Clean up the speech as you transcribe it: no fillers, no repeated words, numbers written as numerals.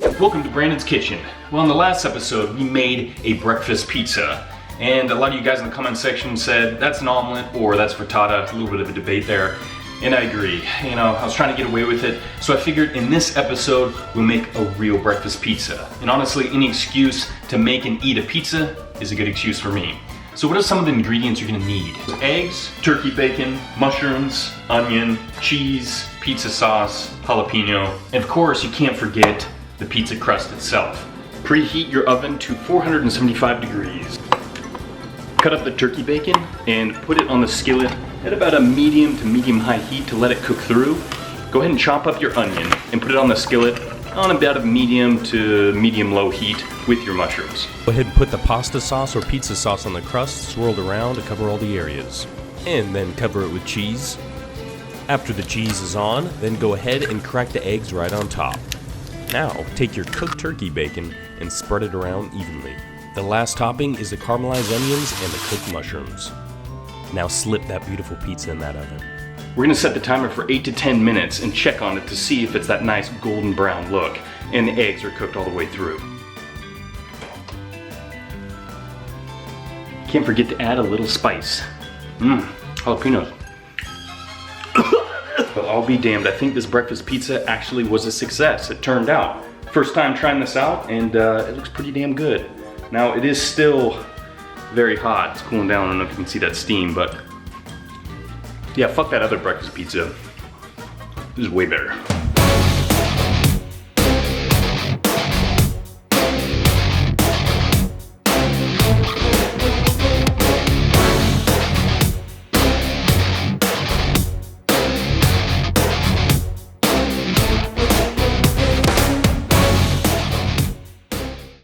Welcome to Brandon's Kitchen. Well, in the last episode, we made a breakfast pizza. And a lot of you guys in the comment section said, that's an omelet or that's frittata, a little bit of a debate there. And I agree. You know, I was trying to get away with it. So I figured in this episode, we'll make a real breakfast pizza. And honestly, any excuse to make and eat a pizza is a good excuse for me. So what are some of the ingredients you're gonna need? Eggs, turkey bacon, mushrooms, onion, cheese, pizza sauce, jalapeno, and of course you can't forget the pizza crust itself. Preheat your oven to 475 degrees. Cut up the turkey bacon and put it on the skillet at about a medium to medium-high heat to let it cook through. Go ahead and chop up your onion and put it on the skillet on about a medium to medium-low heat with your mushrooms. Go ahead and put the pasta sauce or pizza sauce on the crust, swirled around to cover all the areas. And then cover it with cheese. After the cheese is on, then go ahead and crack the eggs right on top. Now, take your cooked turkey bacon and spread it around evenly. The last topping is the caramelized onions and the cooked mushrooms. Now slip that beautiful pizza in that oven. We're gonna set the timer for 8 to 10 minutes and check on it to see if it's that nice golden brown look and the eggs are cooked all the way through. Can't forget to add a little spice. Jalapenos. But I'll be damned, I think this breakfast pizza actually was a success. It turned out. First time trying this out and it looks pretty damn good. Now it is still very hot. It's cooling down. I don't know if you can see that steam, but yeah, fuck that other breakfast pizza. This is way better.